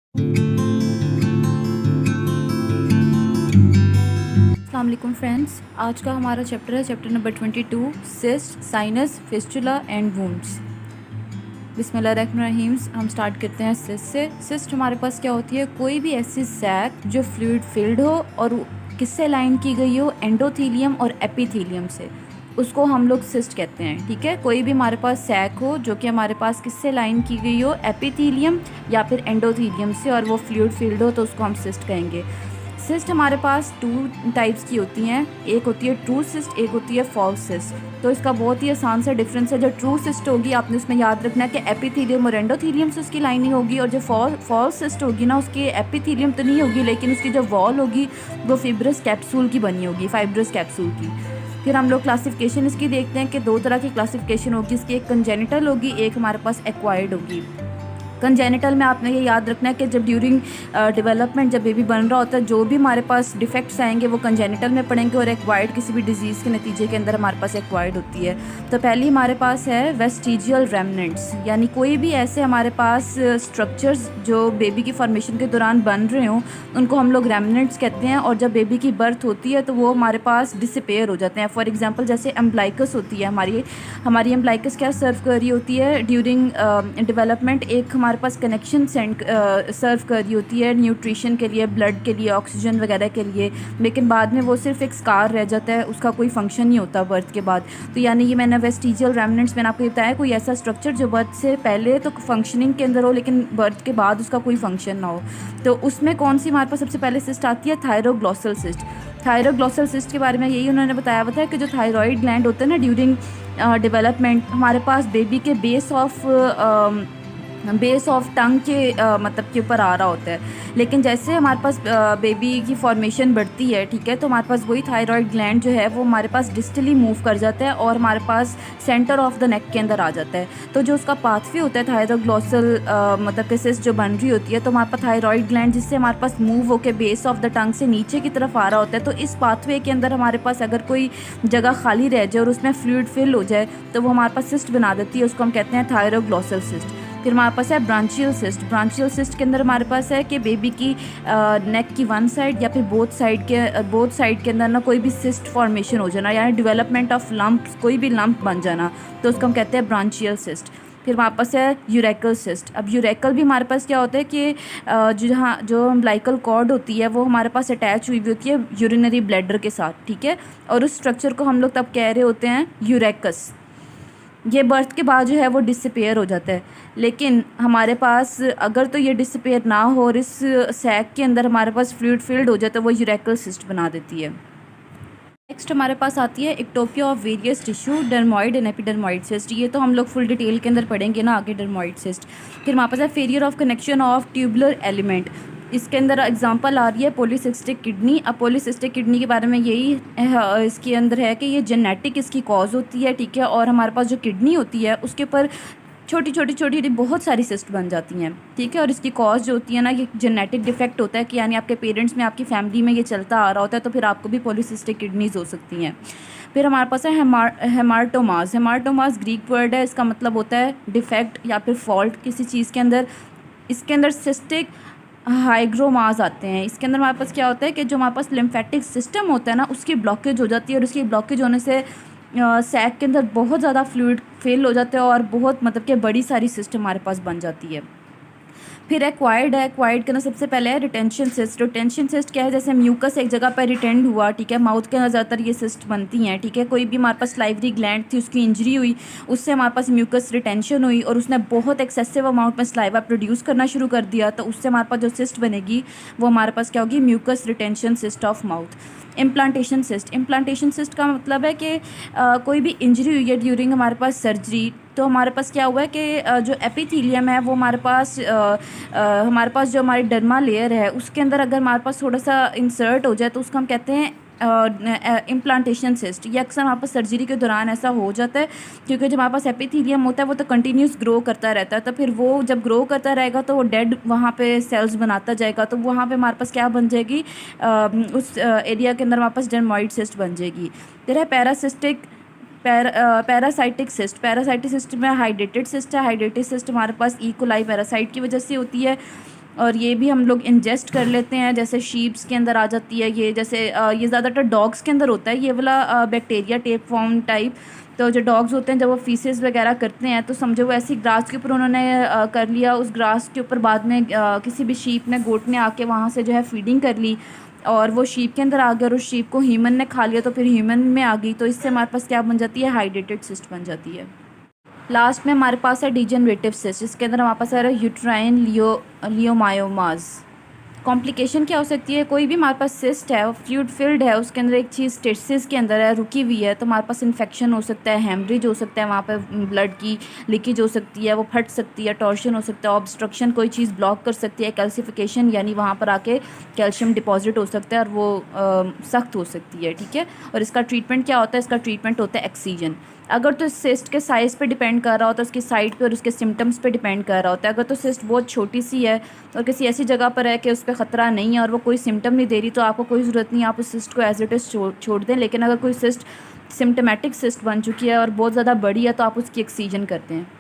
अस्सलाम वालेकुम फ्रेंड्स, आज का हमारा चैप्टर है chapter number 22, cyst, sinus, fistula and wounds. बिस्मिल्लाहिर्रहमानिर्रहीम। हम स्टार्ट करते हैं सिस्ट से। सिस्ट हमारे पास क्या होती है? कोई भी ऐसी सैक जो फ्लूइड फिल्ड हो और किससे लाइन की गई हो? एंडोथीलियम और एपिथीलियम से, उसको हम लोग सिस्ट कहते हैं। ठीक है, कोई भी हमारे पास सैक हो जो कि हमारे पास किससे लाइन की गई हो? एपिथीलियम या फिर एंडोथीलियम से, और वो फ्लूइड फिल्ड हो तो उसको हम सिस्ट कहेंगे। सिस्ट हमारे पास 2 टाइप्स की होती हैं, एक होती है ट्रू सिस्ट, एक होती है फॉल्स सिस्ट। तो इसका बहुत ही आसान सा डिफरेंस है। जो ट्रू सिस्ट होगी आपने उसमें याद रखना है कि एपिथीलियम और एंडोथीलियम से उसकी लाइनिंग होगी, और जो फॉल्स सिस्ट होगी ना, उसकी एपिथीलियम तो नहीं होगी लेकिन उसकी जो वॉल होगी वो फिब्रस कैप्सूल की बनी होगी, फाइब्रस कैप्सूल की। फिर हम लोग क्लासिफिकेशन इसकी देखते हैं कि 2 तरह की क्लासिफिकेशन होगी इसकी, एक कंजेनिटल होगी, एक हमारे पास एक्वायर्ड होगी। कंजेनिटल में आपने ये याद रखना है कि जब ड्यूरिंग डेवलपमेंट जब बेबी बन रहा होता है, जो भी हमारे पास डिफेक्ट्स आएंगे वो कंजेनिटल में पड़ेंगे, और एक्वायर्ड किसी भी डिजीज़ के नतीजे के अंदर हमारे पास एक्वायर्ड होती है। तो पहली हमारे पास है वेस्टिजियल रेमनेंट्स, यानी कोई भी ऐसे हमारे पास स्ट्रक्चर्स जो बेबी की फॉर्मेशन के दौरान बन रहे हों, उनको हम लोग रेमनेंट्स कहते हैं। और जब बेबी की बर्थ होती है तो वो हमारे पास डिसअपेयर हो जाते हैं। फॉर एग्जांपल जैसे एम्ब्लाइकस होती है हमारी एम्ब्लाइकस क्या सर्व कर रही होती है ड्यूरिंग डेवलपमेंट? एक हमारे पास कनेक्शन सर्व कर रही होती है न्यूट्रिशन के लिए, ब्लड के लिए, ऑक्सीजन वगैरह के लिए, लेकिन बाद में वो सिर्फ एक स्कार रह जाता है, उसका कोई फंक्शन नहीं होता बर्थ के बाद। तो यानी ये मैंने वेस्टिजियल रेमनेंट्स मैंने आपको बताया, कोई ऐसा स्ट्रक्चर जो बर्थ से पहले तो फंक्शनिंग के अंदर हो लेकिन बर्थ के बाद उसका कोई फंक्शन ना हो। तो उसमें कौन सी हमारे पास सबसे पहले सिस्ट आती है? थायरोग्लॉसल सिस्ट। थायरोग्लॉसल सिस्ट के बारे में यही उन्होंने बताया हुआ था कि जो थायराइड ग्लैंड होता है ना ड्यूरिंग डेवलपमेंट, हमारे पास बेबी के बेस ऑफ टंग के मतलब के ऊपर आ रहा होता है। लेकिन जैसे हमारे पास बेबी की फॉर्मेशन बढ़ती है, ठीक है, तो हमारे पास वही थायराइड ग्लैंड जो है वो हमारे पास डिस्टली मूव कर जाता है और हमारे पास सेंटर ऑफ द नेक के अंदर आ जाता है। तो जो उसका पाथवे होता है थायरोग्लॉसल मतलब कि सिस्ट जो बन रही होती है, तो हमारे पास थायराइड ग्लैंड जिससे हमारे पास मूव होकर बेस ऑफ द टंग से नीचे की तरफ आ रहा होता है, तो इस पाथवे के अंदर हमारे पास अगर कोई जगह खाली रह जाए और उसमें फ्लूइड फिल हो जाए तो वो हमारे पास सिस्ट बना देती है, उसको हम कहते हैं थायरोग्लॉसल सिस्ट। फिर हमारे पास है ब्रांचियल सिस्ट। ब्रांचियल सिस्ट के अंदर हमारे पास है कि बेबी की नेक की वन साइड या फिर बोथ साइड के अंदर ना कोई भी सिस्ट फॉर्मेशन हो जाना, यानी डेवलपमेंट ऑफ लंप्स, कोई भी लंप बन जाना, तो उसको हम कहते हैं ब्रांचियल सिस्ट। फिर हमारे पास है यूरेकल सिस्ट। अब यूरेकल भी हमारे पास क्या होता है कि जो अम्बिलिकल कॉर्ड होती है वो हमारे पास अटैच हुई होती है यूरिनरी ब्लैडर के साथ, ठीक है, और उस स्ट्रक्चर को हम लोग तब कह रहे होते हैं यूरेकस। ये बर्थ के बाद जो है वो डिसअपेयर हो जाता है, लेकिन हमारे पास अगर तो ये डिसअपेयर ना हो और इस सैक के अंदर हमारे पास फ्लूइड फिल्ड हो जाए तो वो यूरेकल सिस्ट बना देती है। नेक्स्ट हमारे पास आती है ectopia of various tissue, dermoid and epidermoid cyst. ये तो हम लोग फुल डिटेल के अंदर पढ़ेंगे ना आगे, डर्मोइड सिस्ट। फिर हमारे पास है failure of connection of tubular element. इसके अंदर एग्जांपल आ रही है पॉलीसिस्टिक किडनी। अब पॉलीसिस्टिक किडनी के बारे में यही इसके अंदर है कि ये जेनेटिक इसकी कॉज होती है, ठीक है, और हमारे पास जो किडनी होती है उसके ऊपर छोटी छोटी छोटी बहुत सारी सिस्ट बन जाती हैं, ठीक है, और इसकी कॉज जो होती है ना, ये जेनेटिक डिफेक्ट होता है कि यानी आपके पेरेंट्स में, आपकी फैमिली में ये चलता आ रहा होता है, तो फिर आपको भी पॉलीसिस्टिक किडनीज हो सकती हैं। फिर हमारे पास है हेमाटोमास। हेमाटोमास ग्रीक वर्ड है, इसका मतलब होता है डिफेक्ट या फिर फॉल्ट किसी चीज़ के अंदर। इसके अंदर सिस्टिक हाइग्रोमास आते हैं। इसके अंदर हमारे पास क्या होता है कि जो हमारे पास लिम्फेटिक सिस्टम होता है ना, उसकी ब्लॉकेज हो जाती है, और उसकी ब्लॉकेज होने से सैक के अंदर बहुत ज़्यादा फ्लूइड फेल हो जाता है और बहुत मतलब कि बड़ी सारी सिस्ट हमारे पास बन जाती है। फिर एक्वायर्ड है। एक्वायर्ड के अंदर सबसे पहले है रिटेंशन सिस्ट। रिटेंशन सिस्ट क्या है? जैसे म्यूकस एक जगह पर रिटेंड हुआ, ठीक है, माउथ के अंदर ज़्यादातर ये सिस्ट बनती हैं, ठीक है, कोई भी हमारे पास स्लाइवरी ग्लैंड थी, उसकी इंजरी हुई, उससे हमारे पास म्यूकस रिटेंशन हुई और उसने बहुत एक्सेसिव अमाउंट में स्लाइवा प्रोड्यूस करना शुरू कर दिया, तो उससे हमारे पास जो सिस्ट बनेगी वो हमारे पास क्या होगी? Mucus retention cyst of mouth. Implantation cyst. Implantation cyst का मतलब है कि कोई भी इंजरी हुई है ड्यूरिंग हमारे पास सर्जरी, तो हमारे पास क्या हुआ है कि जो एपिथीलियम है वो हमारे पास जो हमारी डर्मा लेयर है उसके अंदर अगर हमारे पास थोड़ा सा इंसर्ट हो जाए तो उसको हम कहते हैं इम्प्लांटेशन सिस्ट। ये अक्सर हमारे पास सर्जरी के दौरान ऐसा हो जाता है, क्योंकि जो हमारे पास एपिथीलियम होता है वो तो कंटिन्यूस ग्रो करता रहता है, तो फिर वो जब ग्रो करता रहेगा तो वो डेड वहाँ पे सेल्स बनाता जाएगा, तो वहाँ पे हमारे पास क्या बन जाएगी? उस एरिया के अंदर हमारे पास डर्मोइड सिस्ट बन जाएगी। फिर है पैरासाइटिक सिस्ट। पैरासाइटिक सिस्ट में हाइड्रेटेड सिस्ट है। हाइड्रेटेड सिस्ट हमारे पास ई कोलाई पैरासाइट की वजह से होती है। और ये भी हम लोग इंजेस्ट कर लेते हैं, जैसे शीप्स के अंदर आ जाती है ये, जैसे ये ज़्यादातर डॉग्स के अंदर होता है ये वाला बैक्टीरिया टेप फॉर्म टाइप। तो जो डॉग्स होते हैं जब वो फीसेस वगैरह करते हैं तो समझो वो ऐसी ग्रास के ऊपर उन्होंने कर लिया, उस ग्रास के ऊपर बाद में किसी भी शीप ने गोट ने आके वहाँ से जो है फीडिंग कर ली और वो शीप के अंदर आ गया और उस शीप को ह्यूमन ने खा लिया तो फिर ह्यूमन में आ गई, तो इससे हमारे पास क्या बन जाती है, हाइड्रेटेड सिस्ट बन जाती है। लास्ट में हमारे पास है डिजेनरेटिव सिस्ट, इसके अंदर हमारे पास है यूट्राइन लियोमायोमाज। कॉम्प्लिकेशन क्या हो सकती है, कोई भी हमारे पास सिस्ट है, फ्लूइड फिल्ड है, उसके अंदर एक चीज़ टेस्टिस के अंदर है, रुकी हुई है, तो हमारे पास इन्फेक्शन हो सकता है, हेमरेज हो सकता है, वहाँ पे ब्लड की लीकेज हो सकती है, वो फट सकती है, टॉर्शन हो सकता है, ऑब्स्ट्रक्शन कोई चीज़ ब्लॉक कर सकती है, कैल्सिफिकेशन यानी वहाँ पर आके कैल्शियम डिपॉजिट हो सकता है और वो सख्त हो सकती है, ठीक है। और इसका ट्रीटमेंट क्या होता है, इसका ट्रीटमेंट होता है एक्सीजन। अगर तो सिस्ट के साइज़ पे डिपेंड कर रहा होता है, उसकी साइड पे और उसके सिम्टम्स पे डिपेंड कर रहा होता है। अगर तो सिस्ट बहुत छोटी सी है और किसी ऐसी जगह पर है कि उस पर ख़तरा नहीं है और वो कोई सिम्टम नहीं दे रही तो आपको कोई ज़रूरत नहीं, आप उस सिस्ट को एज इट इज़ छोड़ दें। लेकिन अगर कोई सिस्ट सिम्टमेटिक सिस्ट बन चुकी है और बहुत ज़्यादा बड़ी है तो आप उसकी एक्सीजन करते हैं।